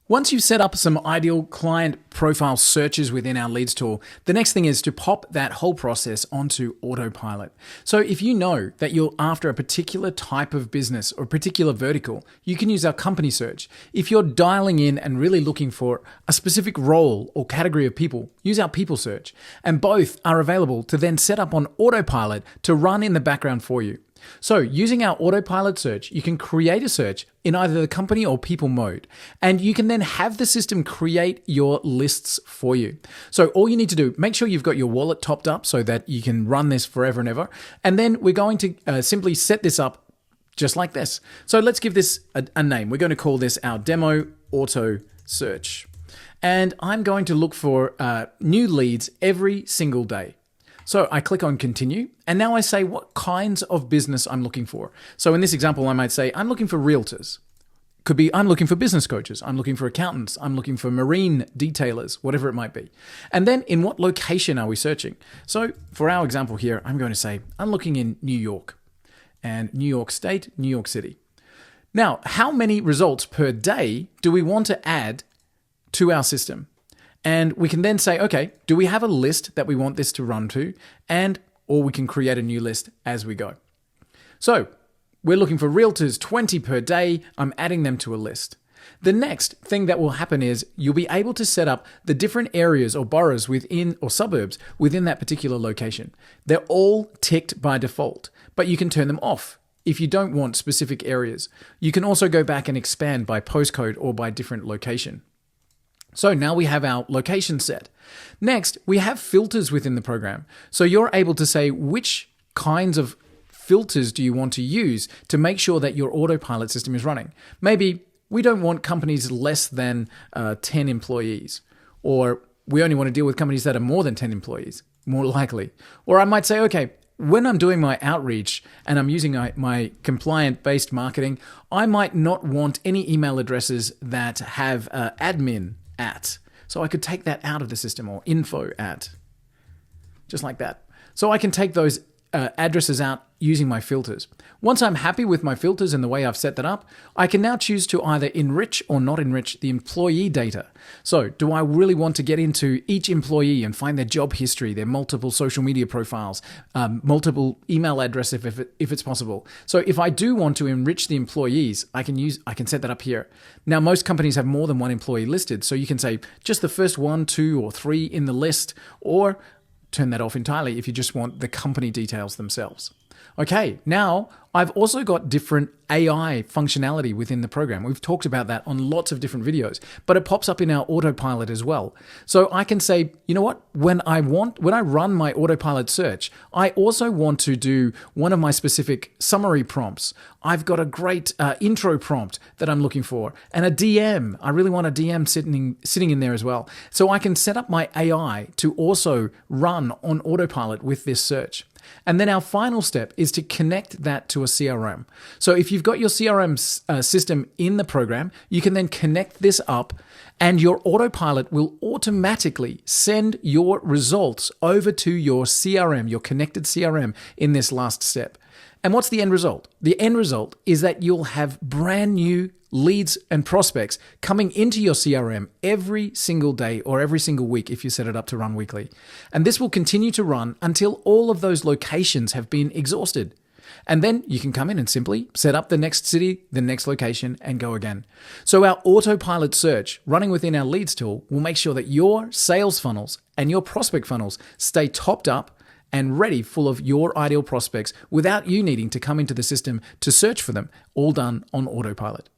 Once you've set up some ideal client profile searches within our leads tool, the next thing is to pop that whole process onto Autopilot. So if you know that you're after a particular type of business or a particular vertical, you can use our company search. If you're dialing in and really looking for a specific role or category of people, use our people search. And both are available to then set up on Autopilot to run in the background for you. So using our Autopilot search, you can create a search in either the company or people mode, and you can then have the system create your lists for you. So all you need to do, make sure you've got your wallet topped up so that you can run this forever and ever. And then we're going to simply set this up just like this. So let's give this a name. We're going to call this our demo auto search. And I'm going to look for new leads every single day. So I click on continue, and now I say what kinds of business I'm looking for. So in this example, I might say, I'm looking for realtors. Could be, I'm looking for business coaches. I'm looking for accountants. I'm looking for marine detailers, whatever it might be. And then in what location are we searching? So for our example here, I'm going to say, I'm looking in New York and New York State, New York City. Now, how many results per day do we want to add to our system? And we can then say, okay, do we have a list that we want this to run to? Or we can create a new list as we go. So we're looking for realtors 20 per day. I'm adding them to a list. The next thing that will happen is you'll be able to set up the different areas or boroughs within or suburbs within that particular location. They're all ticked by default, but you can turn them off if you don't want specific areas. You can also go back and expand by postcode or by different location. So now we have our location set. Next, we have filters within the program. So you're able to say which kinds of filters do you want to use to make sure that your autopilot system is running. Maybe we don't want companies less than 10 employees, or we only want to deal with companies that are more than 10 employees, more likely. Or I might say, okay, when I'm doing my outreach and I'm using my compliant-based marketing, I might not want any email addresses that have admin at. So I could take that out of the system, or info at, just like that. So I can take those addresses out using my filters. Once I'm happy with my filters and the way I've set that up, I can now choose to either enrich or not enrich the employee data. So do I really want to get into each employee and find their job history, their multiple social media profiles, multiple email addresses if it's possible? So if I do want to enrich the employees, I can set that up here. Now, most companies have more than one employee listed, so you can say just the first 1, 2, or 3 in the list, or turn that off entirely if you just want the company details themselves. Okay, now I've also got different AI functionality within the program. We've talked about that on lots of different videos, but it pops up in our autopilot as well. So I can say, you know what, when I run my autopilot search, I also want to do one of my specific summary prompts. I've got a great intro prompt that I'm looking for, and a DM. I really want a DM sitting in there as well. So I can set up my AI to also run on autopilot with this search. And then our final step is to connect that to a CRM. So if you've got your CRM system in the program, you can then connect this up, and your autopilot will automatically send your results over to your CRM, your connected CRM, in this last step. And what's the end result? The end result is that you'll have brand new leads and prospects coming into your CRM every single day or every single week if you set it up to run weekly. And this will continue to run until all of those locations have been exhausted. And then you can come in and simply set up the next city, the next location, and go again. So our autopilot search running within our leads tool will make sure that your sales funnels and your prospect funnels stay topped up and ready, full of your ideal prospects without you needing to come into the system to search for them, all done on autopilot.